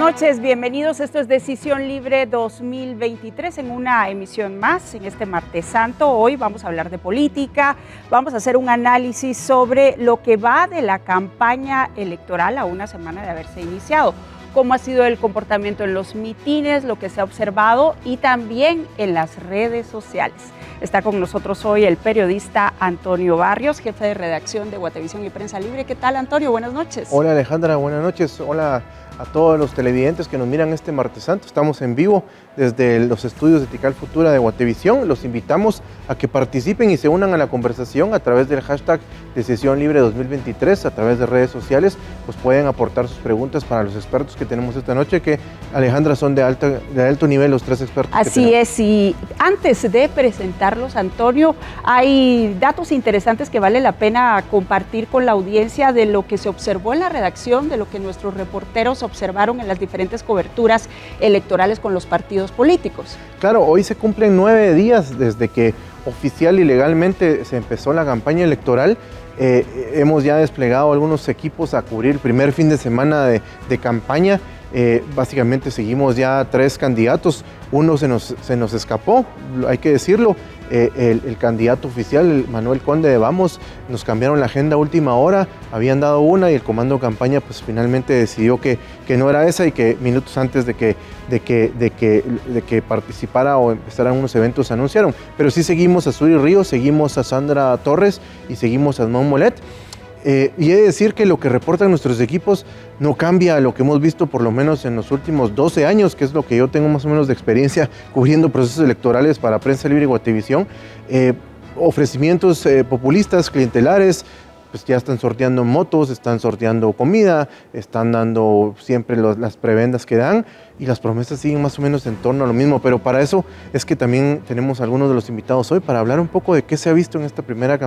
noches, bienvenidos. Esto es Decisión Libre 2023 en una emisión más en este Martes Santo. Hoy vamos a hablar de política, vamos a hacer un análisis sobre lo que va de la campaña electoral a una semana de haberse iniciado. Cómo ha sido el comportamiento en los mitines, lo que se ha observado y también en las redes sociales. Está con nosotros hoy el periodista Antonio Barrios, jefe de redacción de Guatevisión y Prensa Libre. ¿Qué tal, Antonio? Buenas noches. Hola, Alejandra, buenas noches. Hola a todos los televidentes que nos miran este Martes Santo. Estamos en vivo desde los estudios de Tikal Futura de Guatevisión. Los invitamos a que participen y se unan a la conversación a través del hashtag Decisión Libre 2023, a través de redes sociales, pues pueden aportar sus preguntas para los expertos que tenemos esta noche, que, Alejandra, son de alto nivel los tres expertos. Así es, y antes de presentarlos, Antonio, hay datos interesantes que vale la pena compartir con la audiencia de lo que se observó en la redacción, de lo que nuestros reporteros observaron en las diferentes coberturas electorales con los partidos políticos. Claro, hoy se cumplen 9 días desde que oficial y legalmente se empezó la campaña electoral. Hemos ya desplegado algunos equipos a cubrir el primer fin de semana de campaña. Básicamente seguimos ya 3 candidatos. Uno se nos escapó, hay que decirlo. El candidato oficial, Manuel Conde de Vamos, nos cambiaron la agenda a última hora, habían dado una y el comando de campaña pues finalmente decidió que no era esa y que minutos antes de que participara o empezaran unos eventos se anunciaron. Pero sí seguimos a Suri Ríos, seguimos a Sandra Torres y seguimos a Edmond Molet. Y he de decir que lo que reportan nuestros equipos no cambia a lo que hemos visto por lo menos en los últimos 12 años, que es lo que yo tengo más o menos de experiencia cubriendo procesos electorales para Prensa Libre y Guatevisión. Ofrecimientos populistas, clientelares, pues ya están sorteando motos, están sorteando comida, están dando siempre las prebendas que dan y las promesas siguen más o menos en torno a lo mismo. Pero para eso es que también tenemos algunos de los invitados hoy para hablar un poco de qué se ha visto en esta primera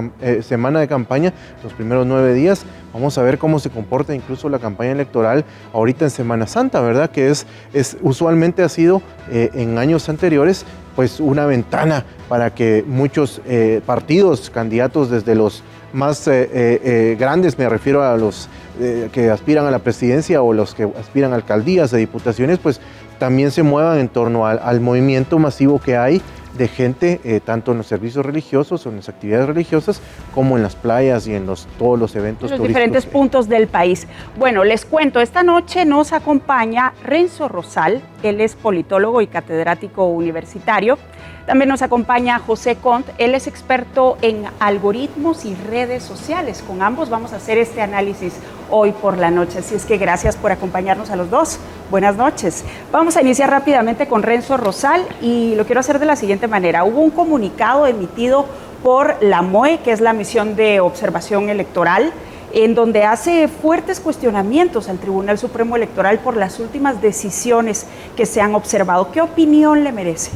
semana de campaña, los primeros 9 días. Vamos a ver cómo se comporta incluso la campaña electoral ahorita en Semana Santa, ¿verdad? Que usualmente ha sido en años anteriores pues una ventana para que muchos partidos, candidatos desde los más grandes, me refiero a los que aspiran a la presidencia o los que aspiran a alcaldías, a diputaciones, pues también se muevan en torno al movimiento masivo que hay de gente, tanto en los servicios religiosos o en las actividades religiosas, como en las playas y en todos los eventos turísticos. Los diferentes puntos del país. Bueno, les cuento, esta noche nos acompaña Renzo Rosal, él es politólogo y catedrático universitario. También nos acompaña José Cont, él es experto en algoritmos y redes sociales. Con ambos vamos a hacer este análisis hoy por la noche, así es que gracias por acompañarnos a los dos. Buenas noches. Vamos a iniciar rápidamente con Renzo Rosal y lo quiero hacer de la siguiente manera. Hubo un comunicado emitido por la MOE, que es la Misión de Observación Electoral, en donde hace fuertes cuestionamientos al Tribunal Supremo Electoral por las últimas decisiones que se han observado. ¿Qué opinión le merece?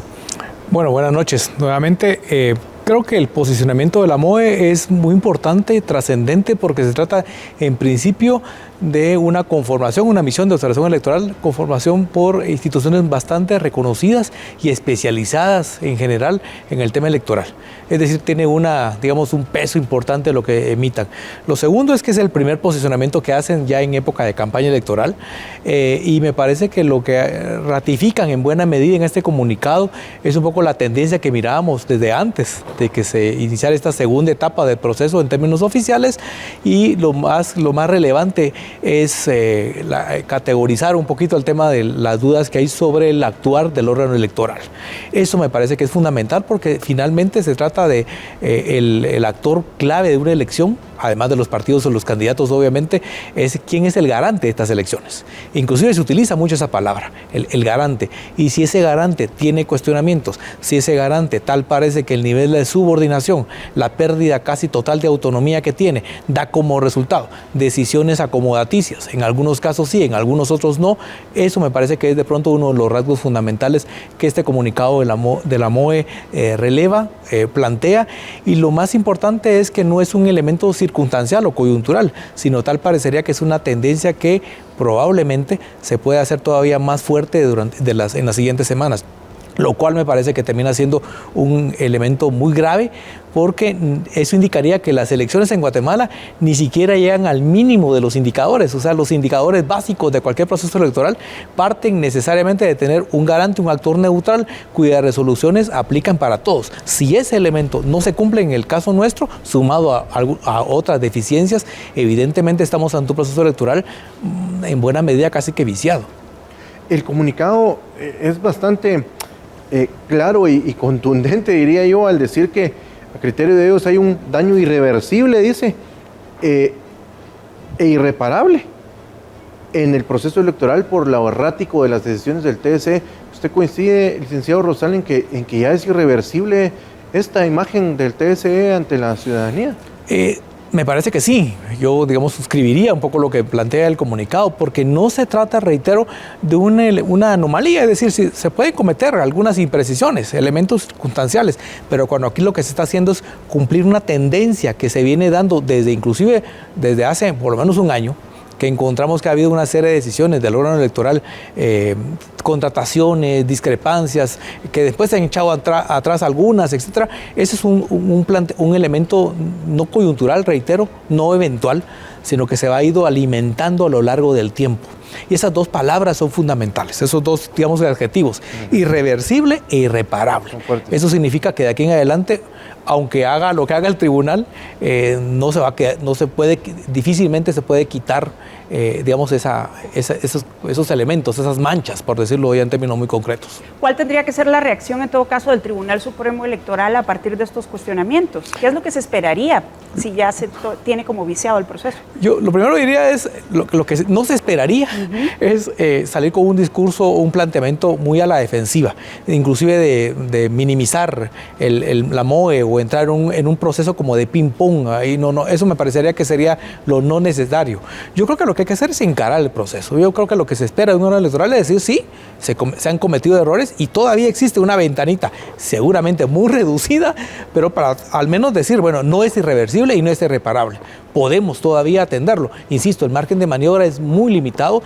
Bueno, buenas noches. Nuevamente, creo que el posicionamiento de la MOE es muy importante y trascendente porque se trata, en principio, de una conformación, una misión de observación electoral, conformación por instituciones bastante reconocidas y especializadas en general en el tema electoral. Es decir, tiene un peso importante lo que emitan. Lo segundo es que es el primer posicionamiento que hacen ya en época de campaña electoral y me parece que lo que ratifican en buena medida en este comunicado es un poco la tendencia que mirábamos desde antes de que se iniciara esta segunda etapa del proceso en términos oficiales y lo más relevante es categorizar un poquito el tema de las dudas que hay sobre el actuar del órgano electoral. Eso me parece que es fundamental porque finalmente se trata de el actor clave de una elección, además de los partidos o los candidatos obviamente, es quién es el garante de estas elecciones. Inclusive se utiliza mucho esa palabra, el garante. Y si ese garante tiene cuestionamientos, si ese garante tal parece que el nivel de subordinación, la pérdida casi total de autonomía que tiene, da como resultado decisiones acomodaticias, en algunos casos sí, en algunos otros no, eso me parece que es de pronto uno de los rasgos fundamentales que este comunicado de la MOE releva, plantea, y lo más importante es que no es un elemento circunstancial o coyuntural, sino tal parecería que es una tendencia que probablemente se puede hacer todavía más fuerte en las siguientes semanas. lo cual me parece que termina siendo un elemento muy grave, porque eso indicaría que las elecciones en Guatemala ni siquiera llegan al mínimo de los indicadores. O sea, los indicadores básicos de cualquier proceso electoral parten necesariamente de tener un garante, un actor neutral, cuyas resoluciones aplican para todos. Si ese elemento no se cumple en el caso nuestro, sumado a otras deficiencias, evidentemente estamos ante un proceso electoral en buena medida casi que viciado. El comunicado es bastante claro y contundente, diría yo, al decir que a criterio de ellos hay un daño irreversible, dice, e irreparable en el proceso electoral por lo errático de las decisiones del TSE. ¿Usted coincide, licenciado Rosal, en que ya es irreversible esta imagen del TSE ante la ciudadanía? Me parece que sí. Yo, digamos, suscribiría un poco lo que plantea el comunicado, porque no se trata, reitero, de una anomalía, es decir, se pueden cometer algunas imprecisiones, elementos circunstanciales, pero cuando aquí lo que se está haciendo es cumplir una tendencia que se viene dando inclusive desde hace por lo menos un año, que encontramos que ha habido una serie de decisiones del órgano electoral, contrataciones, discrepancias, que después se han echado atrás algunas, etcétera. Ese es un elemento no coyuntural, reitero, no eventual, sino que se ha ido alimentando a lo largo del tiempo. Y esas dos palabras son fundamentales, esos dos, digamos, adjetivos, irreversible e irreparable. Eso significa que de aquí en adelante, aunque haga lo que haga el tribunal, difícilmente se puede quitar, digamos, esos elementos, esas manchas, por decirlo hoy en términos muy concretos. ¿Cuál tendría que ser la reacción en todo caso del Tribunal Supremo Electoral a partir de estos cuestionamientos? ¿Qué es lo que se esperaría si ya se tiene como viciado el proceso? Yo lo primero que diría es, lo que no se esperaría es salir con un discurso o un planteamiento muy a la defensiva, inclusive de minimizar la MOE o entrar en un proceso como de ping-pong. Ahí eso me parecería que sería lo no necesario. Yo creo que lo que hay que hacer es encarar el proceso. Yo creo que lo que se espera de un órgano electoral es decir, sí, se han cometido errores y todavía existe una ventanita, seguramente muy reducida, pero para al menos decir, bueno, no es irreversible y no es irreparable. Podemos todavía atenderlo. Insisto, el margen de maniobra es muy limitado.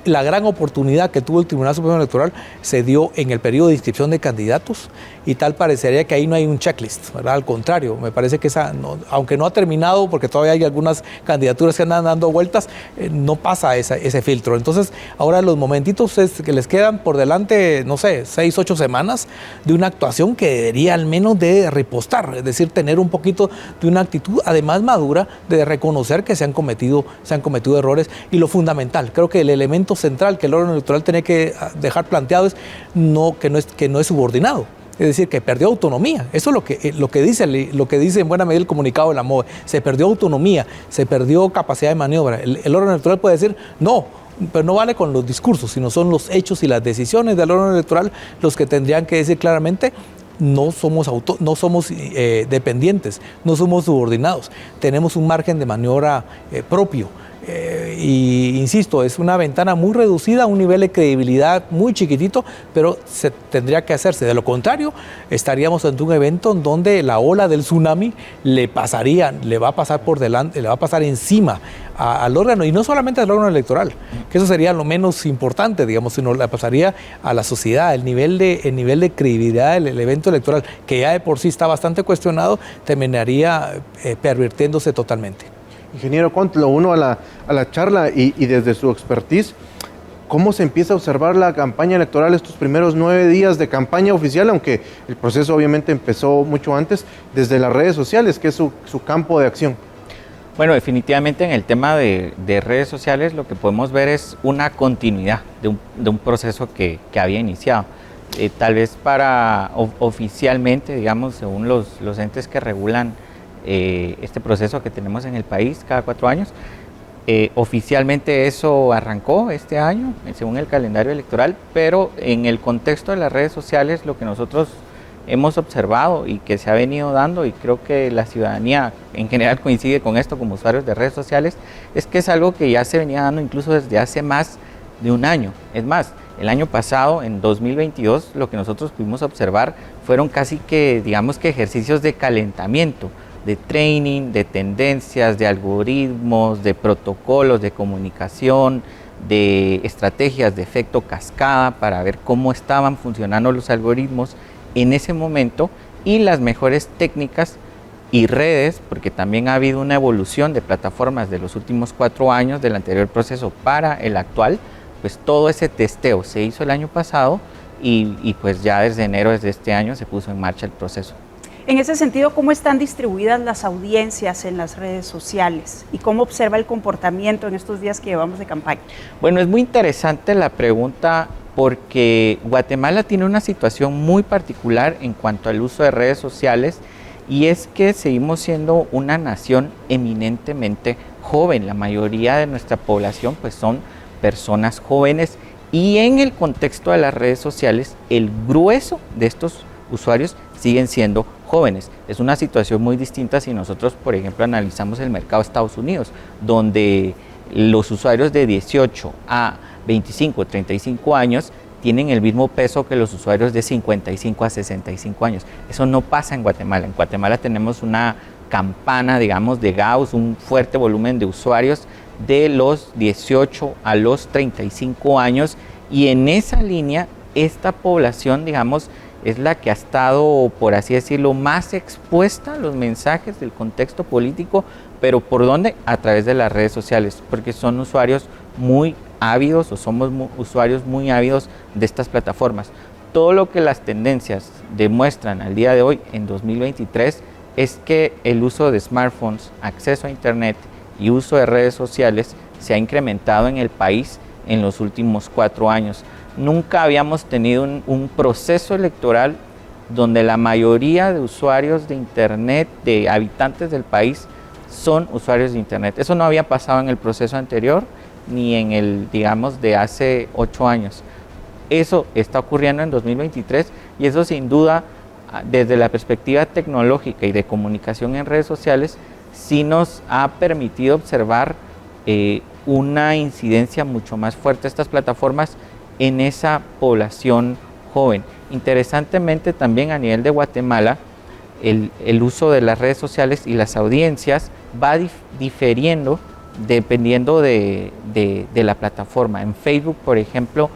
La gran oportunidad que tuvo el Tribunal Supremo Electoral se dio en el periodo de inscripción de candidatos y tal parecería que ahí no hay un checklist, ¿verdad? Al contrario, me parece que aunque no ha terminado, porque todavía hay algunas candidaturas que andan dando vueltas, no pasa ese filtro. Entonces, ahora los momentitos que les quedan por delante, no sé, 6, 8 semanas de una actuación que debería al menos de repostar, es decir, tener un poquito de una actitud, además madura, de reconocer que se han cometido errores. Y lo fundamental, creo que el elemento central que el órgano electoral tiene que dejar planteado es que no es subordinado. Es decir, que perdió autonomía. Eso es lo que dice en buena medida el comunicado de la MOE. Se perdió autonomía, se perdió capacidad de maniobra. El órgano electoral puede decir, no, pero no vale con los discursos, sino son los hechos y las decisiones del órgano electoral los que tendrían que decir claramente, no somos dependientes, no somos subordinados, tenemos un margen de maniobra propio. Y insisto, es una ventana muy reducida, un nivel de credibilidad muy chiquitito, pero tendría que hacerse. De lo contrario, estaríamos ante un evento en donde la ola del tsunami le va a pasar por delante, le va a pasar encima al órgano, y no solamente al órgano electoral, que eso sería lo menos importante, digamos, sino le pasaría a la sociedad. El nivel de credibilidad del evento electoral, que ya de por sí está bastante cuestionado, terminaría pervirtiéndose totalmente. Ingeniero Cont, lo uno a la charla y desde su expertise, ¿cómo se empieza a observar la campaña electoral estos primeros 9 días de campaña oficial, aunque el proceso obviamente empezó mucho antes, desde las redes sociales, que es su campo de acción? Bueno, definitivamente en el tema de redes sociales lo que podemos ver es una continuidad de un proceso que había iniciado. Tal vez oficialmente, digamos, según los entes que regulan este proceso que tenemos en el país cada 4 años, oficialmente eso arrancó este año, según el calendario electoral, pero en el contexto de las redes sociales lo que nosotros hemos observado y que se ha venido dando, y creo que la ciudadanía en general coincide con esto como usuarios de redes sociales, es que es algo que ya se venía dando incluso desde hace más de un año. Es más, el año pasado, en 2022, lo que nosotros pudimos observar fueron casi que, digamos que ejercicios de calentamiento, de training, de tendencias, de algoritmos, de protocolos de comunicación, de estrategias de efecto cascada para ver cómo estaban funcionando los algoritmos en ese momento y las mejores técnicas y redes, porque también ha habido una evolución de plataformas de los últimos 4 años del anterior proceso para el actual, pues todo ese testeo se hizo el año pasado y pues ya desde enero de este año se puso en marcha el proceso. En ese sentido, ¿cómo están distribuidas las audiencias en las redes sociales y cómo observa el comportamiento en estos días que llevamos de campaña? Bueno, es muy interesante la pregunta porque Guatemala tiene una situación muy particular en cuanto al uso de redes sociales y es que seguimos siendo una nación eminentemente joven. La mayoría de nuestra población pues son personas jóvenes y en el contexto de las redes sociales el grueso de estos usuarios siguen siendo jóvenes. Es una situación muy distinta si nosotros, por ejemplo, analizamos el mercado de Estados Unidos, donde los usuarios de 18 a 25, 35 años tienen el mismo peso que los usuarios de 55 a 65 años. Eso no pasa en Guatemala. En Guatemala tenemos una campana, digamos, de Gauss, un fuerte volumen de usuarios de los 18 a los 35 años y en esa línea esta población, digamos, es la que ha estado, por así decirlo, más expuesta a los mensajes del contexto político, pero ¿por dónde? A través de las redes sociales, porque son usuarios muy ávidos o somos usuarios muy ávidos de estas plataformas. Todo lo que las tendencias demuestran al día de hoy, en 2023, es que el uso de smartphones, acceso a internet y uso de redes sociales se ha incrementado en el país en los últimos 4 años. Nunca habíamos tenido un proceso electoral donde la mayoría de usuarios de internet, de habitantes del país, son usuarios de internet. Eso no había pasado en el proceso anterior ni en el, digamos, de hace 8 años. Eso está ocurriendo en 2023 y eso sin duda, desde la perspectiva tecnológica y de comunicación en redes sociales, sí nos ha permitido observar una incidencia mucho más fuerte de estas plataformas en esa población joven. Interesantemente también a nivel de Guatemala, el uso de las redes sociales y las audiencias va diferiendo dependiendo de la plataforma. En Facebook, por ejemplo,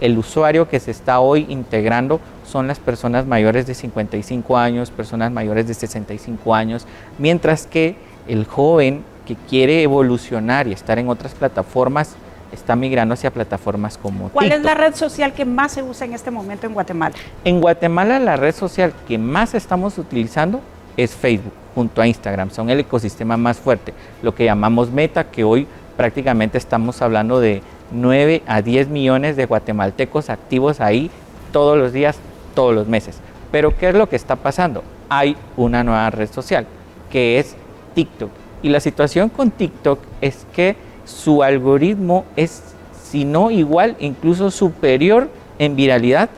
el usuario que se está hoy integrando son las personas mayores de 55 años, personas mayores de 65 años, mientras que el joven que quiere evolucionar y estar en otras plataformas está migrando hacia plataformas como ¿Cuál TikTok. es la red social que más se usa en este momento en Guatemala? En Guatemala la red social que más estamos utilizando es Facebook, junto a Instagram. Son el ecosistema más fuerte, lo que llamamos Meta, que hoy prácticamente estamos hablando de 9 a 10 millones de guatemaltecos activos ahí todos los días, todos los meses. Pero ¿qué es lo que está pasando? Hay una nueva red social, que es TikTok. Y la situación con TikTok es que su algoritmo es, si no igual, incluso superior en viralidad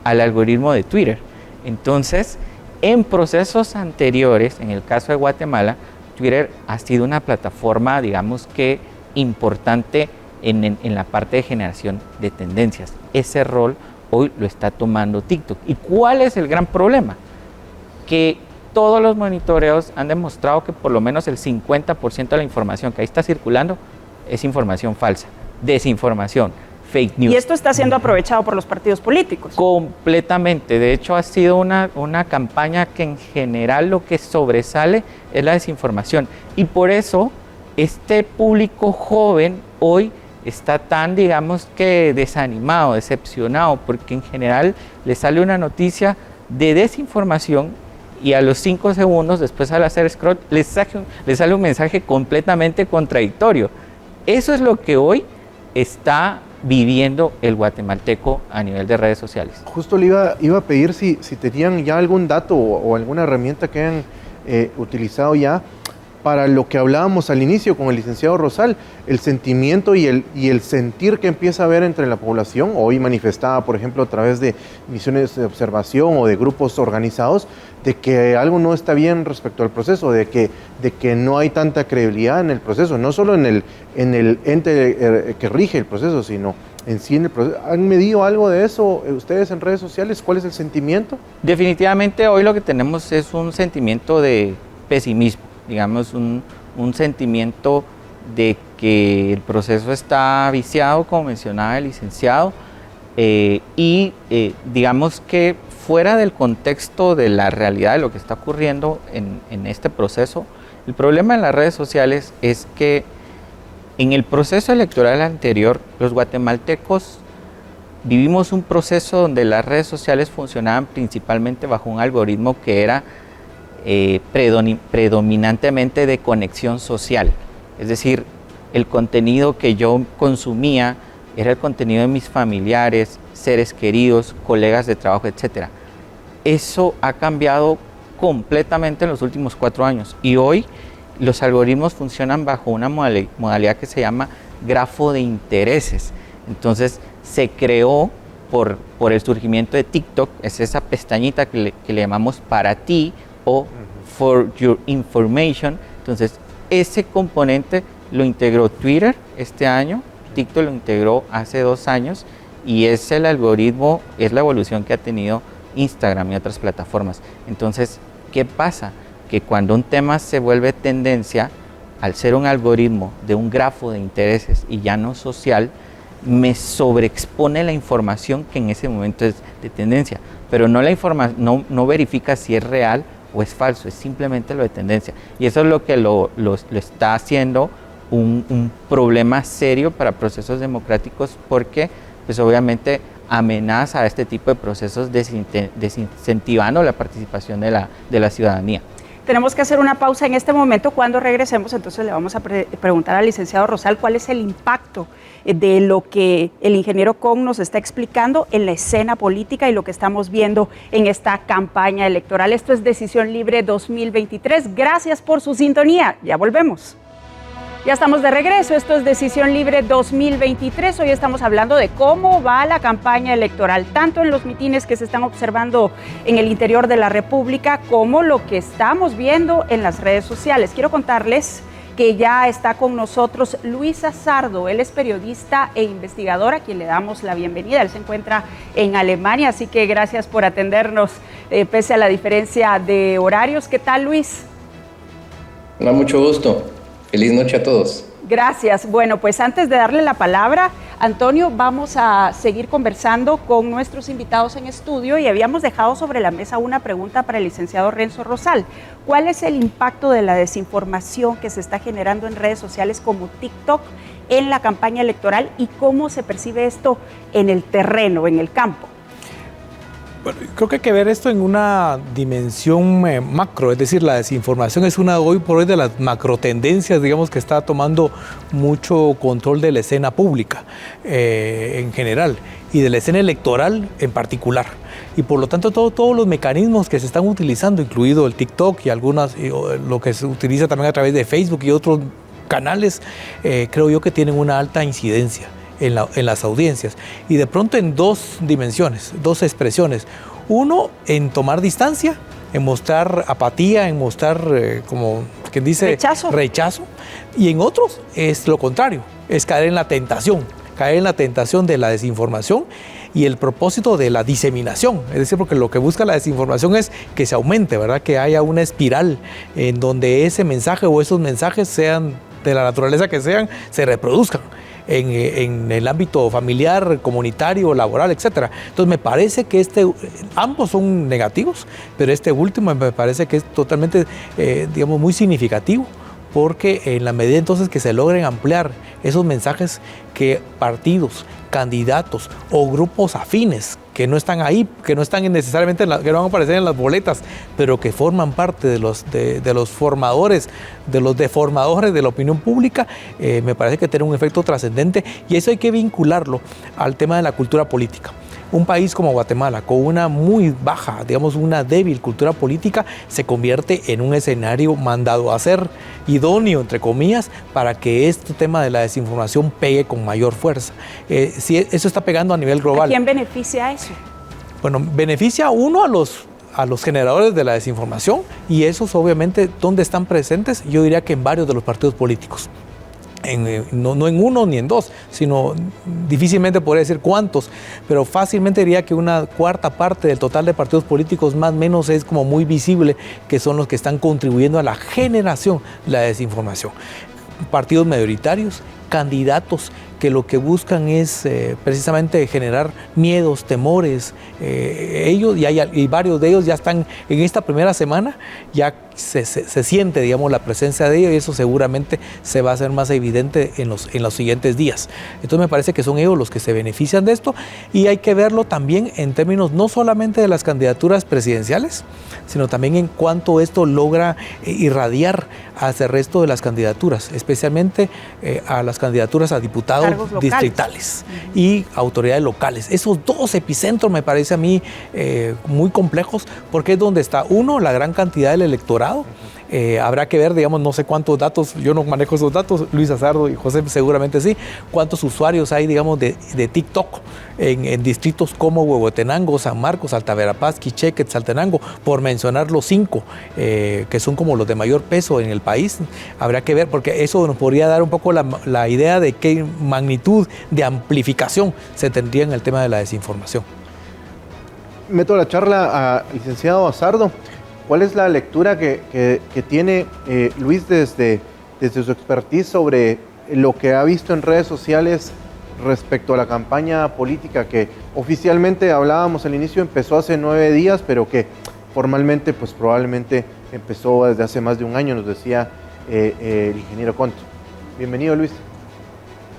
al algoritmo de Twitter. Entonces, en procesos anteriores, en el caso de Guatemala, Twitter ha sido una plataforma, digamos que importante en la parte de generación de tendencias. Ese rol hoy lo está tomando TikTok. ¿Y cuál es el gran problema? Que todos los monitoreos han demostrado que por lo menos el 50% de la información que ahí está circulando es información falsa, desinformación, fake news. Y esto está siendo aprovechado por los partidos políticos. Completamente. De hecho, ha sido una campaña que en general lo que sobresale es la desinformación. Y por eso este público joven hoy está tan, digamos que desanimado, decepcionado, porque en general le sale una noticia de desinformación y a los 5 segundos, después al hacer scroll, le sale un mensaje completamente contradictorio. Eso es lo que hoy está viviendo el guatemalteco a nivel de redes sociales. Justo le iba a pedir si tenían ya algún dato o alguna herramienta que hayan utilizado ya para lo que hablábamos al inicio con el licenciado Rosal, el sentimiento y el sentir que empieza a haber entre la población, hoy manifestada, por ejemplo, a través de misiones de observación o de grupos organizados, de que algo no está bien respecto al proceso, de que no hay tanta credibilidad en el proceso, no solo en el ente que rige el proceso, sino en sí en el proceso. ¿Han medido algo de eso ustedes en redes sociales? ¿Cuál es el sentimiento? Definitivamente hoy lo que tenemos es un sentimiento de pesimismo, digamos un sentimiento de porque el proceso está viciado, como mencionaba el licenciado, digamos que fuera del contexto de la realidad de lo que está ocurriendo en este proceso, el problema en las redes sociales es que en el proceso electoral anterior, los guatemaltecos vivimos un proceso donde las redes sociales funcionaban principalmente bajo un algoritmo que era predominantemente de conexión social. Es decir, el contenido que yo consumía era el contenido de mis familiares, seres queridos, colegas de trabajo, etc. Eso ha cambiado completamente en los últimos 4 años y hoy los algoritmos funcionan bajo una modalidad que se llama grafo de intereses. Entonces se creó por el surgimiento de TikTok, es esa pestañita que le llamamos para ti o for your information. Entonces ese componente lo integró Twitter este año, TikTok lo integró hace 2 años y es el algoritmo, es la evolución que ha tenido Instagram y otras plataformas. Entonces, ¿qué pasa? Que cuando un tema se vuelve tendencia, al ser un algoritmo de un grafo de intereses y ya no social, me sobreexpone la información que en ese momento es de tendencia, pero no verifica si es real o es falso, es simplemente lo de tendencia. Y eso es lo que lo está haciendo un problema serio para procesos democráticos, porque pues obviamente amenaza a este tipo de procesos desincentivando la participación de la ciudadanía. Tenemos que hacer una pausa en este momento. Cuando regresemos, entonces le vamos a preguntar al licenciado Rosal cuál es el impacto de lo que el ingeniero Con nos está explicando en la escena política y lo que estamos viendo en esta campaña electoral. Esto es Decisión Libre 2023. Gracias por su sintonía. Ya volvemos. Ya estamos de regreso, esto es Decisión Libre 2023, hoy estamos hablando de cómo va la campaña electoral, tanto en los mitines que se están observando en el interior de la República, como lo que estamos viendo en las redes sociales. Quiero contarles que ya está con nosotros Luisa Sardo, él es periodista e investigador, a quien le damos la bienvenida. Él se encuentra en Alemania, así que gracias por atendernos pese a la diferencia de horarios. ¿Qué tal, Luis? Hola, mucho gusto. Feliz noche a todos. Gracias. Bueno, pues antes de darle la palabra, Antonio, vamos a seguir conversando con nuestros invitados en estudio y habíamos dejado sobre la mesa una pregunta para el licenciado Renzo Rosal. ¿Cuál es el impacto de la desinformación que se está generando en redes sociales como TikTok en la campaña electoral y cómo se percibe esto en el terreno, en el campo? Bueno, creo que hay que ver esto en una dimensión macro, es decir, la desinformación es una hoy por hoy de las macro tendencias, digamos, que está tomando mucho control de la escena pública en general y de la escena electoral en particular. Y por lo tanto todos los mecanismos que se están utilizando, incluido el TikTok y lo que se utiliza también a través de Facebook y otros canales, creo yo que tienen una alta incidencia en las audiencias, y de pronto en 2 dimensiones, 2 expresiones. Uno, en tomar distancia, en mostrar apatía, en mostrar, como quien dice, rechazo. Y en otros es lo contrario, es caer en la tentación de la desinformación y el propósito de la diseminación. Es decir, porque lo que busca la desinformación es que se aumente, ¿verdad? Que haya una espiral en donde ese mensaje o esos mensajes, sean de la naturaleza que sean, se reproduzcan en el ámbito familiar, comunitario, laboral, etc. Entonces me parece que ambos son negativos, pero este último me parece que es totalmente, digamos, muy significativo, porque en la medida entonces que se logren ampliar esos mensajes, que partidos, candidatos o grupos afines que no están ahí, que no están necesariamente, que no van a aparecer en las boletas, pero que forman parte de los formadores, de los deformadores de la opinión pública, me parece que tiene un efecto trascendente, y eso hay que vincularlo al tema de la cultura política. Un país como Guatemala, con una muy baja, digamos una débil cultura política, se convierte en un escenario mandado a ser, idóneo, entre comillas, para que este tema de la desinformación pegue con mayor fuerza. Si eso está pegando a nivel global. ¿A quién beneficia eso? Bueno, beneficia uno a los generadores de la desinformación, y esos obviamente, ¿dónde están presentes? Yo diría que en varios de los partidos políticos. No en uno ni en 2, sino difícilmente podría decir cuántos, pero fácilmente diría que una cuarta parte del total de partidos políticos, más o menos, es como muy visible que son los que están contribuyendo a la generación de la desinformación. partidos mayoritarios, candidatos que lo que buscan es precisamente generar miedos, temores. Ellos y varios de ellos ya están en esta primera semana, ya se siente, digamos, la presencia de ellos, y eso seguramente se va a hacer más evidente en los siguientes días. Entonces me parece que son ellos los que se benefician de esto, y hay que verlo también en términos no solamente de las candidaturas presidenciales, sino también en cuánto esto logra irradiar hacia el resto de las candidaturas, especialmente a las candidaturas a diputados distritales y autoridades locales. Esos dos epicentros me parece a mí muy complejos, porque es donde está, uno, la gran cantidad del electorado. Habrá que ver, digamos, no sé cuántos datos, yo no manejo esos datos, Luis Azardo y José seguramente sí, cuántos usuarios hay, digamos, de TikTok en distritos como Huehuetenango, San Marcos, Alta Verapaz, Quiché, Quetzaltenango, por mencionar los 5, que son como los de mayor peso en el país. Habrá que ver, porque eso nos podría dar un poco la idea de qué magnitud de amplificación se tendría en el tema de la desinformación. Meto la charla a licenciado Azardo. ¿Cuál es la lectura que tiene Luis desde su expertise sobre lo que ha visto en redes sociales respecto a la campaña política que oficialmente, hablábamos al inicio, empezó hace 9 días, pero que formalmente pues probablemente empezó desde hace más de un año, nos decía el ingeniero Cont? Bienvenido, Luis.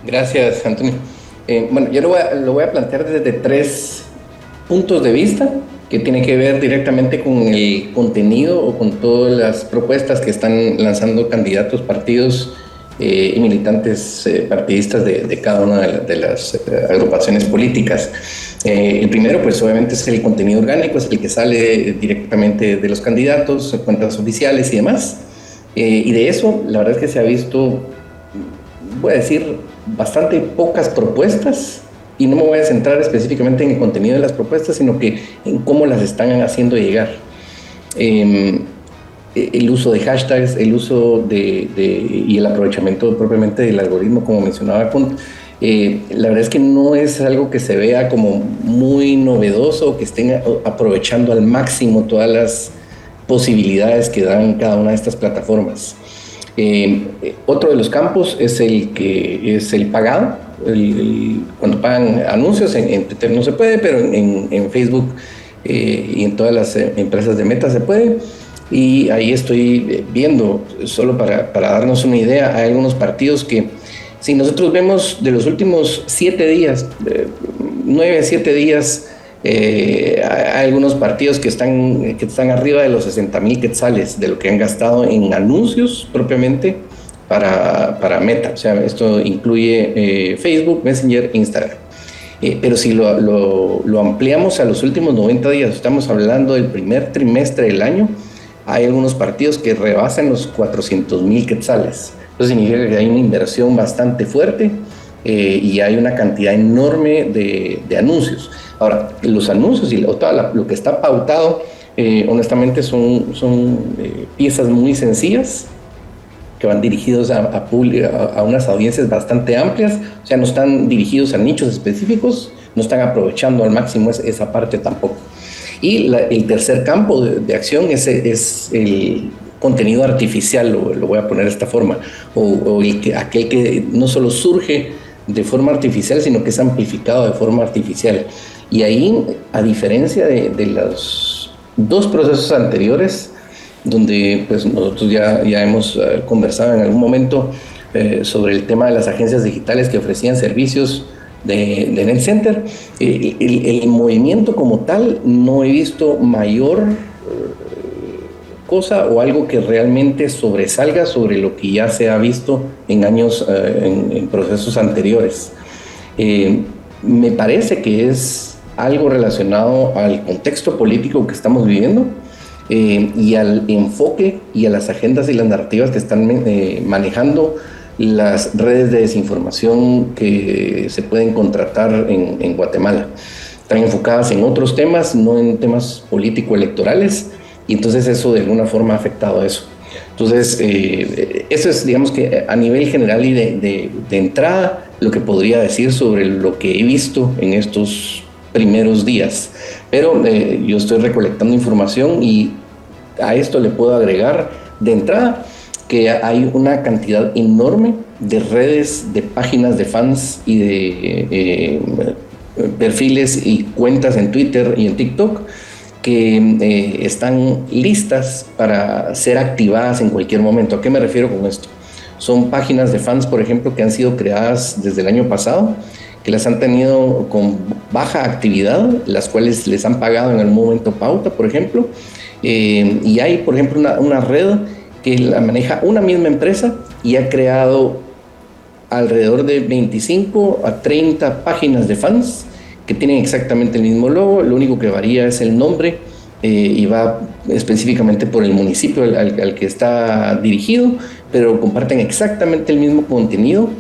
Gracias, Antonio. Bueno, yo lo voy a plantear desde 3 puntos de vista, que tiene que ver directamente con el contenido o con todas las propuestas que están lanzando candidatos, partidos y militantes partidistas de cada una de las agrupaciones políticas. El primero, pues obviamente es el contenido orgánico, es el que sale directamente de los candidatos, cuentas oficiales y demás. Y de eso, la verdad es que se ha visto, voy a decir, bastante pocas propuestas. Y no me voy a centrar específicamente en el contenido de las propuestas, sino que en cómo las están haciendo llegar. El uso de hashtags, el uso y el aprovechamiento propiamente del algoritmo, como mencionaba Kunt, la verdad es que no es algo que se vea como muy novedoso, que estén aprovechando al máximo todas las posibilidades que dan cada una de estas plataformas. Otro de los campos es el pagado. Cuando pagan anuncios, en Twitter no se puede, pero en Facebook y en todas las empresas de Meta se puede. Y ahí estoy viendo, solo para darnos una idea, hay algunos partidos que, si nosotros vemos de los últimos 7 días, 9 a 7 días, hay algunos partidos que están arriba de los 60,000 quetzales de lo que han gastado en anuncios propiamente para Meta. O sea, esto incluye Facebook, Messenger, Instagram. Pero si lo ampliamos a los últimos 90 días, estamos hablando del primer trimestre del año, hay algunos partidos que rebasan los 400,000 quetzales. Eso significa que hay una inversión bastante fuerte y hay una cantidad enorme de anuncios. Ahora, los anuncios y lo que está pautado, honestamente, son piezas muy sencillas, que van dirigidos a unas audiencias bastante amplias, o sea, no están dirigidos a nichos específicos, no están aprovechando al máximo esa parte tampoco. Y el tercer campo de acción es el contenido artificial, lo voy a poner de esta forma, o aquel que no solo surge de forma artificial, sino que es amplificado de forma artificial. Y ahí, a diferencia de los 2 procesos anteriores, donde pues nosotros ya hemos conversado en algún momento sobre el tema de las agencias digitales que ofrecían servicios de NetCenter, el movimiento como tal no he visto mayor cosa o algo que realmente sobresalga sobre lo que ya se ha visto en años, en procesos anteriores. Me parece que es algo relacionado al contexto político que estamos viviendo, y al enfoque y a las agendas y las narrativas que están manejando las redes de desinformación que se pueden contratar en Guatemala. Están enfocadas en otros temas, no en temas político-electorales, y entonces eso de alguna forma ha afectado a eso. Entonces, eso es, digamos que a nivel general y de entrada, lo que podría decir sobre lo que he visto en estos primeros días. Pero yo estoy recolectando información y a esto le puedo agregar de entrada que hay una cantidad enorme de redes, de páginas de fans y de perfiles y cuentas en Twitter y en TikTok que están listas para ser activadas en cualquier momento. ¿A qué me refiero con esto? Son páginas de fans, por ejemplo, que han sido creadas desde el año pasado, que las han tenido con baja actividad, las cuales les han pagado en algún momento pauta, por ejemplo. Y hay, por ejemplo, una red que la maneja una misma empresa y ha creado alrededor de 25 a 30 páginas de fans que tienen exactamente el mismo logo. Lo único que varía es el nombre y va específicamente por el municipio al que está dirigido, pero comparten exactamente el mismo contenido.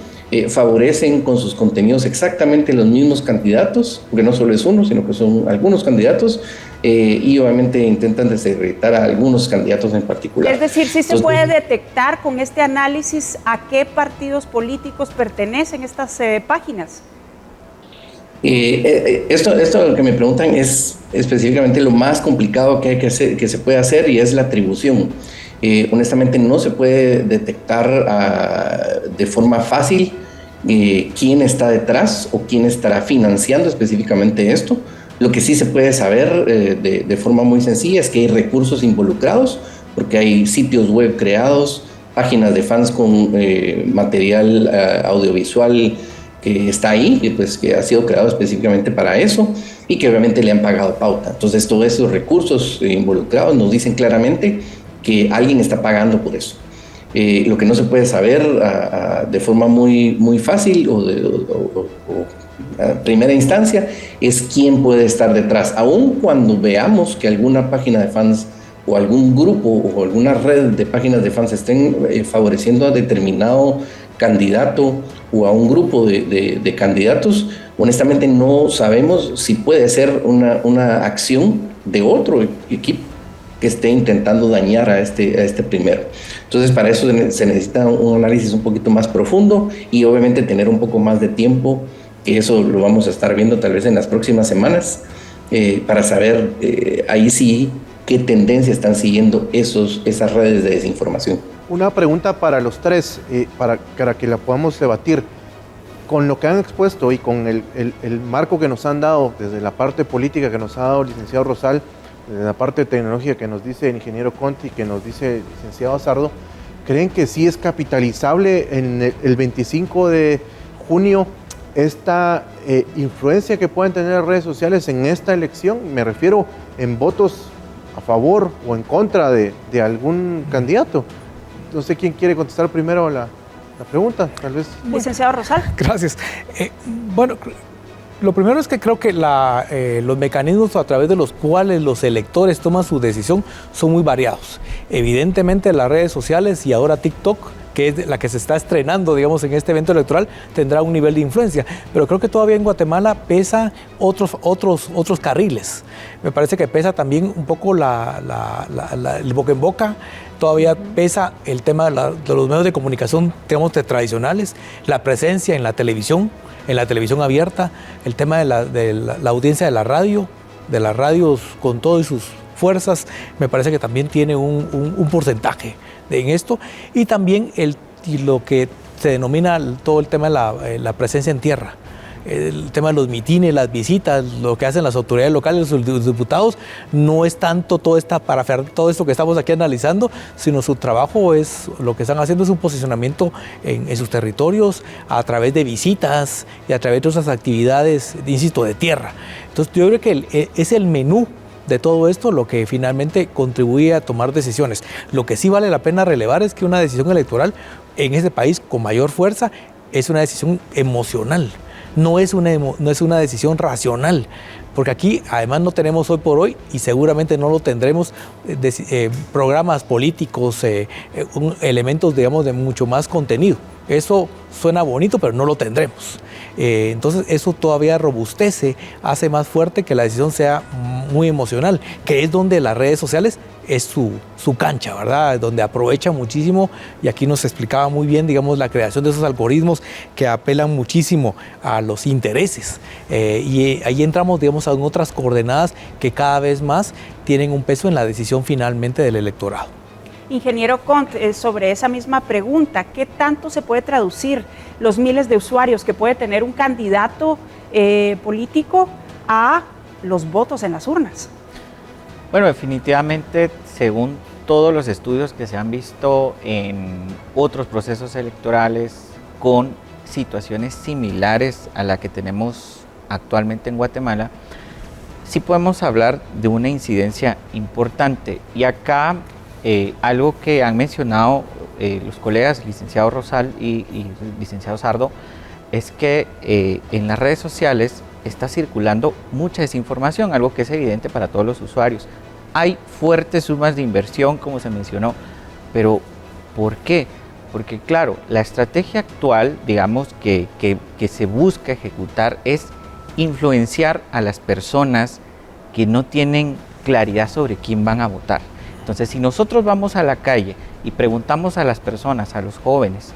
Favorecen con sus contenidos exactamente los mismos candidatos, porque no solo es uno, sino que son algunos candidatos, y obviamente intentan desacreditar a algunos candidatos en particular. Es decir, ¿sí se puede detectar con este análisis a qué partidos políticos pertenecen estas páginas? Esto lo que me preguntan es específicamente lo más complicado que hay que hacer, que se puede hacer, y es la atribución. Honestamente no se puede detectar de forma fácil quién está detrás o quién estará financiando específicamente esto. Lo que sí se puede saber de forma muy sencilla es que hay recursos involucrados, porque hay sitios web creados, páginas de fans con material audiovisual que está ahí, que ha sido creado específicamente para eso y que obviamente le han pagado pauta. Entonces todos esos recursos involucrados nos dicen claramente que alguien está pagando por eso. Lo que no se puede saber de forma muy fácil o a primera instancia es quién puede estar detrás. Aun cuando veamos que alguna página de fans o algún grupo o alguna red de páginas de fans estén favoreciendo a determinado candidato o a un grupo de candidatos, honestamente no sabemos si puede ser una acción de otro equipo que esté intentando dañar a este primero. Entonces, para eso se necesita un análisis un poquito más profundo y obviamente tener un poco más de tiempo, que eso lo vamos a estar viendo tal vez en las próximas semanas, para saber ahí sí qué tendencia están siguiendo esas redes de desinformación. Una pregunta para los tres, para que la podamos debatir. Con lo que han expuesto y con el marco que nos han dado desde la parte política que nos ha dado el licenciado Rosal, desde la parte tecnológica que nos dice el ingeniero Conti, que nos dice el licenciado Azardo, ¿creen que sí es capitalizable en el 25 de junio esta influencia que pueden tener las redes sociales en esta elección? Me refiero en votos a favor o en contra de algún candidato. No sé quién quiere contestar primero la pregunta, tal vez. Licenciado Rosal. Gracias. Bueno, lo primero es que creo que los mecanismos a través de los cuales los electores toman su decisión son muy variados. Evidentemente las redes sociales y ahora TikTok, que es la que se está estrenando, digamos, en este evento electoral, tendrá un nivel de influencia. Pero creo que todavía en Guatemala pesa otros carriles. Me parece que pesa también un poco el boca en boca. Todavía pesa el tema de los medios de comunicación, digamos, tradicionales, la presencia en la televisión abierta, el tema de la audiencia de la radio, de las radios con todas sus fuerzas, me parece que también tiene un porcentaje en esto, y también lo que se denomina todo el tema de la presencia en tierra. El tema de los mitines, las visitas, lo que hacen las autoridades locales, los diputados, no es tanto todo esto que estamos aquí analizando, sino su trabajo lo que están haciendo es un posicionamiento en sus territorios a través de visitas y a través de otras actividades, insisto, de tierra. Entonces yo creo que es el menú de todo esto lo que finalmente contribuye a tomar decisiones. Lo que sí vale la pena relevar es que una decisión electoral en este país con mayor fuerza es una decisión emocional. No es una decisión racional, porque aquí además no tenemos hoy por hoy, y seguramente no lo tendremos, programas políticos, elementos, digamos, de mucho más contenido. Eso suena bonito, pero no lo tendremos. Entonces eso todavía robustece, hace más fuerte que la decisión sea muy emocional, que es donde las redes sociales es su cancha, ¿verdad? Donde aprovecha muchísimo, y aquí nos explicaba muy bien, digamos, la creación de esos algoritmos que apelan muchísimo a los intereses. Y ahí entramos, digamos, en otras coordenadas que cada vez más tienen un peso en la decisión finalmente del electorado. Ingeniero Cont, sobre esa misma pregunta, ¿qué tanto se puede traducir los miles de usuarios que puede tener un candidato político a los votos en las urnas? Bueno, definitivamente, según todos los estudios que se han visto en otros procesos electorales con situaciones similares a la que tenemos actualmente en Guatemala, sí podemos hablar de una incidencia importante. Y acá algo que han mencionado los colegas, licenciado Rosal y licenciado Sardo, es que en las redes sociales está circulando mucha desinformación, algo que es evidente para todos los usuarios. Hay fuertes sumas de inversión, como se mencionó, pero ¿por qué? Porque claro, la estrategia actual, digamos, que se busca ejecutar es influenciar a las personas que no tienen claridad sobre quién van a votar. Entonces, si nosotros vamos a la calle y preguntamos a las personas, a los jóvenes,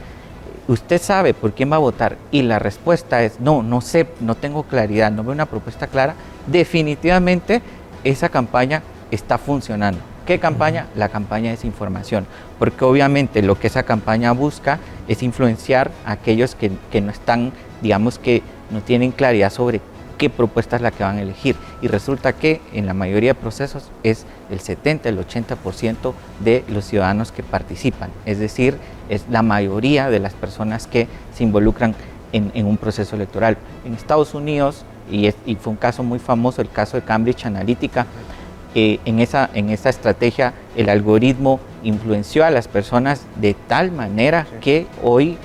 ¿usted sabe por quién va a votar? Y la respuesta es, no, no sé, no tengo claridad, no veo una propuesta clara, definitivamente esa campaña está funcionando. ¿Qué campaña? La campaña de desinformación, porque obviamente lo que esa campaña busca es influenciar a aquellos que no están, digamos que no tienen claridad sobre qué propuesta es la que van a elegir. Y resulta que en la mayoría de procesos es el 70, el 80% de los ciudadanos que participan, es decir, es la mayoría de las personas que se involucran en un proceso electoral. En Estados Unidos, y fue un caso muy famoso, el caso de Cambridge Analytica, en esa estrategia el algoritmo influenció a las personas de tal manera que hoy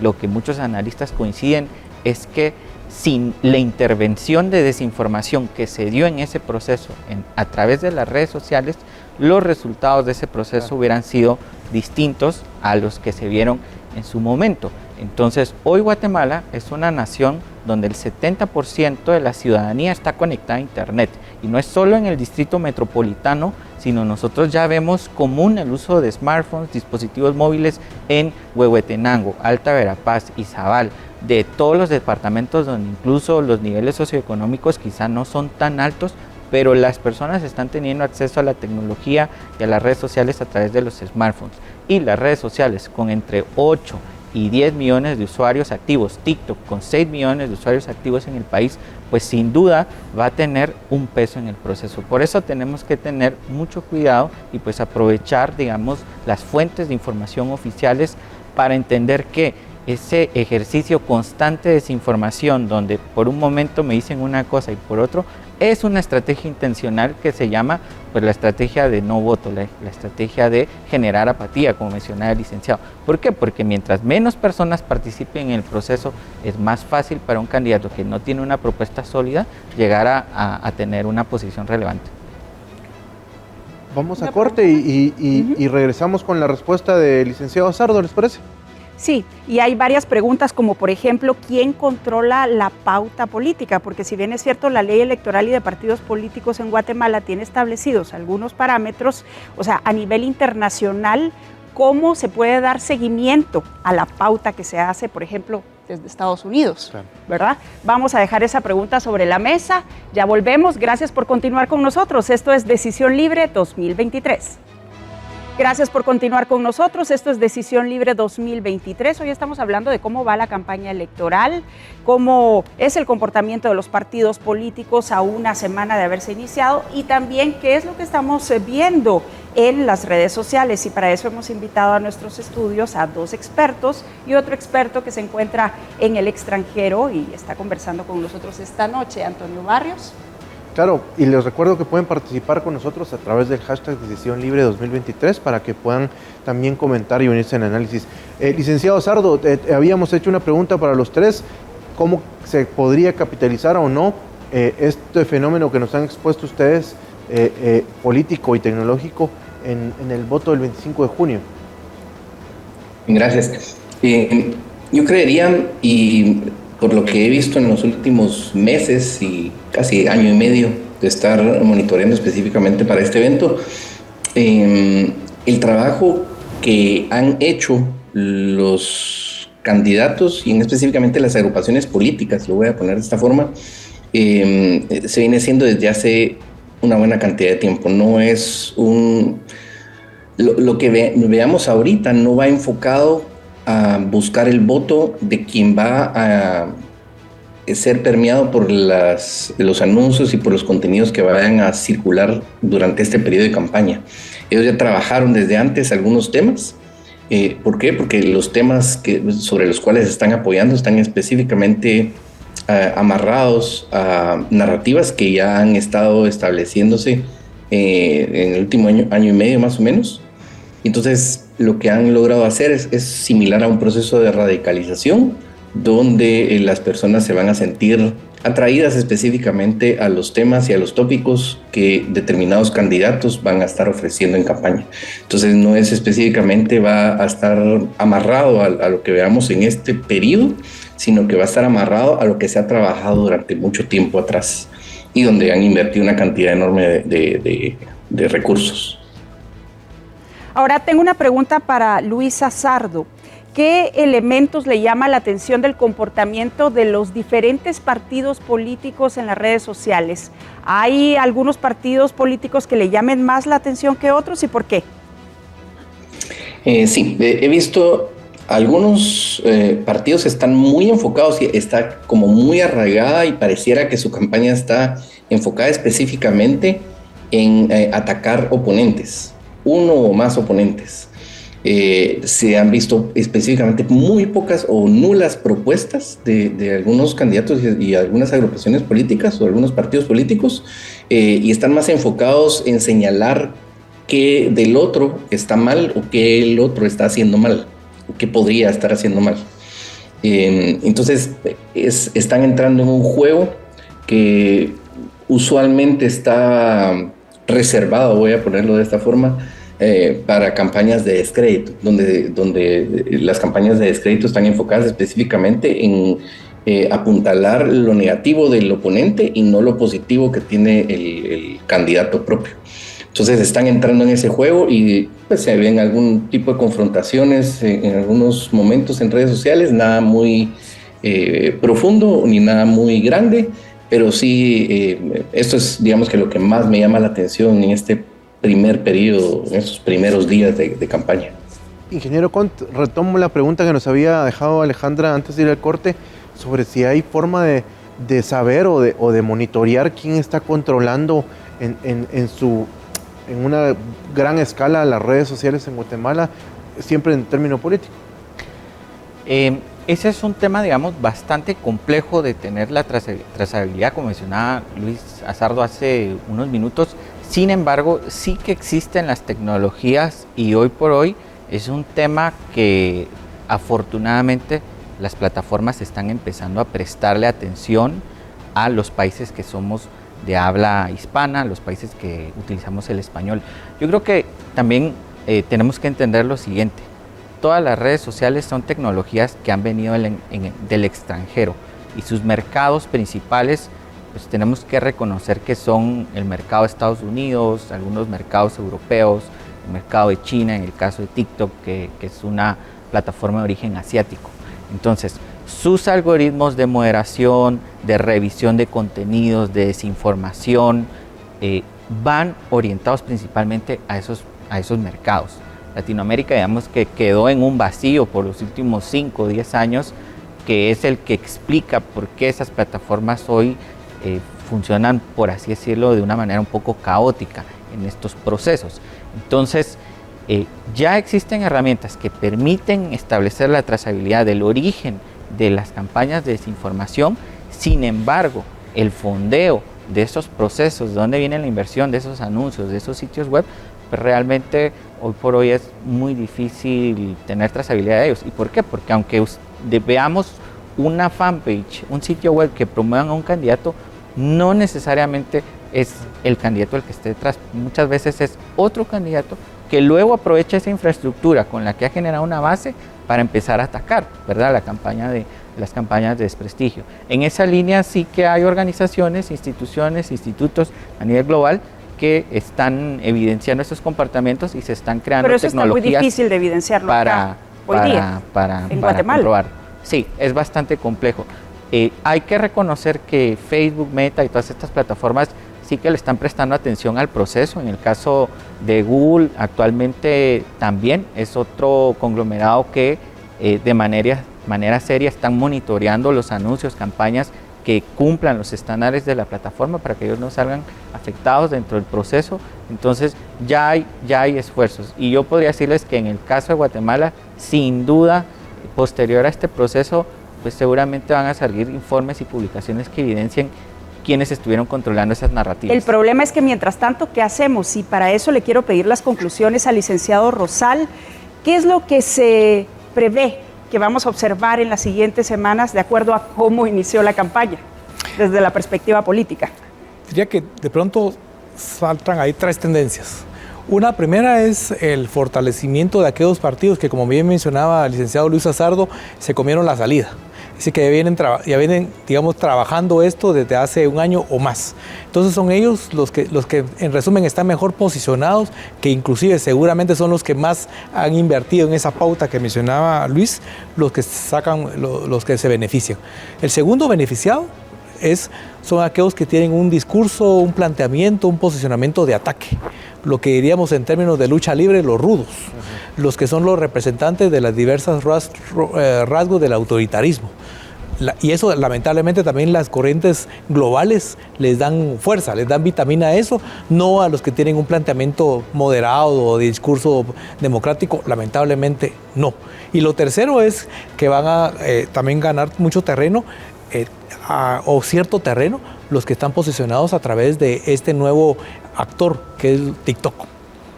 lo que muchos analistas coinciden es que sin la intervención de desinformación que se dio en ese proceso a través de las redes sociales, los resultados de ese proceso hubieran sido distintos a los que se vieron en su momento. Entonces, hoy Guatemala es una nación donde el 70% de la ciudadanía está conectada a Internet. Y no es solo en el distrito metropolitano, sino nosotros ya vemos común el uso de smartphones, dispositivos móviles en Huehuetenango, Alta Verapaz, Izabal, de todos los departamentos donde incluso los niveles socioeconómicos quizá no son tan altos, pero las personas están teniendo acceso a la tecnología y a las redes sociales a través de los smartphones. Y las redes sociales con entre 8 y 10 millones de usuarios activos, TikTok con 6 millones de usuarios activos en el país, pues sin duda va a tener un peso en el proceso. Por eso tenemos que tener mucho cuidado y pues aprovechar, digamos, las fuentes de información oficiales para entender que ese ejercicio constante de desinformación, donde por un momento me dicen una cosa y por otro, es una estrategia intencional que se llama pues la estrategia de no voto, la estrategia de generar apatía, como mencionaba el licenciado. ¿Por qué? Porque mientras menos personas participen en el proceso, es más fácil para un candidato que no tiene una propuesta sólida llegar a tener una posición relevante. Vamos a corte y regresamos con la respuesta del licenciado Sardo, ¿les parece? Sí, y hay varias preguntas como por ejemplo, ¿quién controla la pauta política? Porque si bien es cierto, la ley electoral y de partidos políticos en Guatemala tiene establecidos algunos parámetros, o sea, a nivel internacional, ¿cómo se puede dar seguimiento a la pauta que se hace, por ejemplo, desde Estados Unidos? Claro. ¿Verdad? Vamos a dejar esa pregunta sobre la mesa, ya volvemos, gracias por continuar con nosotros, esto es Decisión Libre 2023. Gracias por continuar con nosotros. Esto es Decisión Libre 2023. Hoy estamos hablando de cómo va la campaña electoral, cómo es el comportamiento de los partidos políticos a una semana de haberse iniciado y también qué es lo que estamos viendo en las redes sociales. Y para eso hemos invitado a nuestros estudios a dos expertos y otro experto que se encuentra en el extranjero y está conversando con nosotros esta noche, Antonio Barrios. Claro, y les recuerdo que pueden participar con nosotros a través del hashtag Decisión Libre 2023 para que puedan también comentar y unirse en el análisis. Licenciado Sardo, habíamos hecho una pregunta para los tres, ¿cómo se podría capitalizar o no este fenómeno que nos han expuesto ustedes, político y tecnológico, en el voto del 25 de junio? Gracias. Yo creería, y por lo que he visto en los últimos meses y casi año y medio de estar monitoreando específicamente para este evento, el trabajo que han hecho los candidatos y específicamente las agrupaciones políticas, lo voy a poner de esta forma, se viene haciendo desde hace una buena cantidad de tiempo. No es lo que veamos ahorita no va enfocado a buscar el voto de quien va a ser permeado por los anuncios y por los contenidos que vayan a circular durante este periodo de campaña. Ellos ya trabajaron desde antes algunos temas. ¿Por qué? Porque los temas sobre los cuales están apoyando están específicamente amarrados a narrativas que ya han estado estableciéndose en el último año y medio más o menos. Entonces, lo que han logrado hacer es similar a un proceso de radicalización, donde las personas se van a sentir atraídas específicamente a los temas y a los tópicos que determinados candidatos van a estar ofreciendo en campaña. Entonces, no es específicamente va a estar amarrado a lo que veamos en este periodo, sino que va a estar amarrado a lo que se ha trabajado durante mucho tiempo atrás y donde han invertido una cantidad enorme de recursos. Ahora tengo una pregunta para Luis Azardo. ¿Qué elementos le llama la atención del comportamiento de los diferentes partidos políticos en las redes sociales? ¿Hay algunos partidos políticos que le llamen más la atención que otros y por qué? Sí, he visto algunos partidos están muy enfocados y está como muy arraigada y pareciera que su campaña está enfocada específicamente en atacar oponentes, uno o más oponentes. Se han visto específicamente muy pocas o nulas propuestas de algunos candidatos y algunas agrupaciones políticas o algunos partidos políticos y están más enfocados en señalar que del otro está mal o que el otro está haciendo mal o que podría estar haciendo mal. Entonces están entrando en un juego que usualmente está reservado, voy a ponerlo de esta forma, para campañas de descrédito, donde las campañas de descrédito están enfocadas específicamente en apuntalar lo negativo del oponente y no lo positivo que tiene el candidato propio. Entonces están entrando en ese juego y pues, se ven algún tipo de confrontaciones en algunos momentos en redes sociales, nada muy profundo ni nada muy grande, pero sí, esto es, digamos que lo que más me llama la atención en este primer periodo, en estos primeros días de campaña. Ingeniero Cont, retomo la pregunta que nos había dejado Alejandra antes de ir al corte sobre si hay forma de saber o de monitorear quién está controlando en una gran escala las redes sociales en Guatemala, siempre en término político. Ese es un tema, digamos, bastante complejo de tener la trazabilidad, como mencionaba Luis Azardo hace unos minutos. Sin embargo, sí que existen las tecnologías y hoy por hoy es un tema que afortunadamente las plataformas están empezando a prestarle atención a los países que somos de habla hispana, los países que utilizamos el español. Yo creo que también tenemos que entender lo siguiente. Todas las redes sociales son tecnologías que han venido del extranjero y sus mercados principales, pues tenemos que reconocer que son el mercado de Estados Unidos, algunos mercados europeos, el mercado de China, en el caso de TikTok, que es una plataforma de origen asiático. Entonces, sus algoritmos de moderación, de revisión de contenidos, de desinformación, van orientados principalmente a esos mercados. Latinoamérica, digamos que quedó en un vacío por los últimos 5 o 10 años, que es el que explica por qué esas plataformas hoy funcionan, por así decirlo, de una manera un poco caótica en estos procesos. Entonces, ya existen herramientas que permiten establecer la trazabilidad del origen de las campañas de desinformación. Sin embargo, el fondeo de esos procesos, de dónde viene la inversión de esos anuncios, de esos sitios web, pues realmente hoy por hoy es muy difícil tener trazabilidad de ellos. ¿Y por qué? Porque aunque veamos una fanpage, un sitio web que promuevan a un candidato, no necesariamente es el candidato el que esté detrás. Muchas veces es otro candidato que luego aprovecha esa infraestructura con la que ha generado una base para empezar a atacar, ¿verdad?, las campañas de desprestigio. En esa línea sí que hay organizaciones, instituciones, institutos a nivel global que están evidenciando estos comportamientos y se están creando tecnologías. Pero eso está muy difícil de evidenciarlo para Guatemala. Comprobar. Sí, es bastante complejo. Hay que reconocer que Facebook, Meta y todas estas plataformas sí que le están prestando atención al proceso. En el caso de Google, actualmente también es otro conglomerado que de manera seria están monitoreando los anuncios, campañas que cumplan los estándares de la plataforma para que ellos no salgan afectados dentro del proceso. Entonces ya hay esfuerzos, y yo podría decirles que en el caso de Guatemala, sin duda, posterior a este proceso, pues seguramente van a salir informes y publicaciones que evidencien quienes estuvieron controlando esas narrativas. El problema es que mientras tanto, ¿qué hacemos? Y para eso le quiero pedir las conclusiones al licenciado Rosal. ¿Qué es lo que se prevé que vamos a observar en las siguientes semanas de acuerdo a cómo inició la campaña desde la perspectiva política? Diría que de pronto saltan ahí 3 tendencias. Una primera es el fortalecimiento de aquellos partidos que, como bien mencionaba el licenciado Luis Azardo, se comieron la salida. Así que ya vienen, digamos, trabajando esto desde hace un año o más. Entonces son ellos los que en resumen están mejor posicionados, que inclusive seguramente son los que más han invertido en esa pauta que mencionaba Luis, los que se benefician. El segundo beneficiado son aquellos que tienen un discurso, un planteamiento, un posicionamiento de ataque, lo que diríamos en términos de lucha libre, los rudos, los que son los representantes de las diversas rasgos del autoritarismo. Y eso, lamentablemente, también las corrientes globales les dan fuerza, les dan vitamina a eso, no a los que tienen un planteamiento moderado o de discurso democrático, lamentablemente no. Y lo tercero es que van a también ganar mucho terreno, o cierto terreno, los que están posicionados a través de este nuevo actor que es TikTok.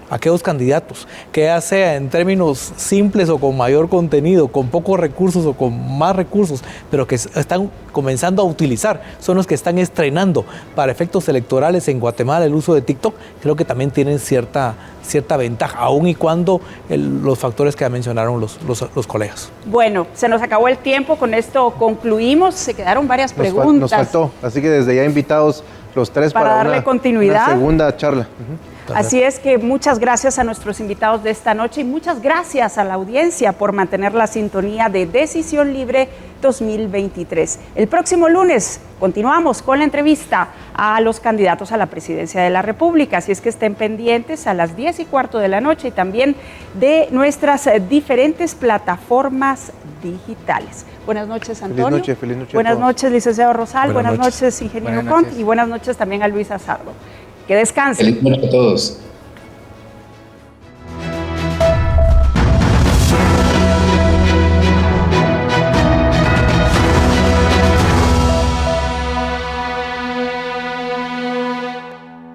Aquellos candidatos, que ya sea en términos simples o con mayor contenido, con pocos recursos o con más recursos, pero que están comenzando a utilizar, son los que están estrenando para efectos electorales en Guatemala el uso de TikTok. Creo que también tienen cierta ventaja, aun y cuando los factores que mencionaron los colegas. Bueno, se nos acabó el tiempo, con esto concluimos, se quedaron varias preguntas. Nos faltó, así que desde ya invitados los 3 para darle continuidad. Una segunda charla. Así es que muchas gracias a nuestros invitados de esta noche y muchas gracias a la audiencia por mantener la sintonía de Decisión Libre 2023. El próximo lunes continuamos con la entrevista a los candidatos a la presidencia de la República, así es que estén pendientes a las 10:15 de la noche y también de nuestras diferentes plataformas digitales. Buenas noches, Antonio. Feliz noche. Buenas noches, licenciado Rosal. Buenas noches, ingeniero Cont. Y buenas noches también a Luis Azardo. Que descansen. Feliz noche a todos.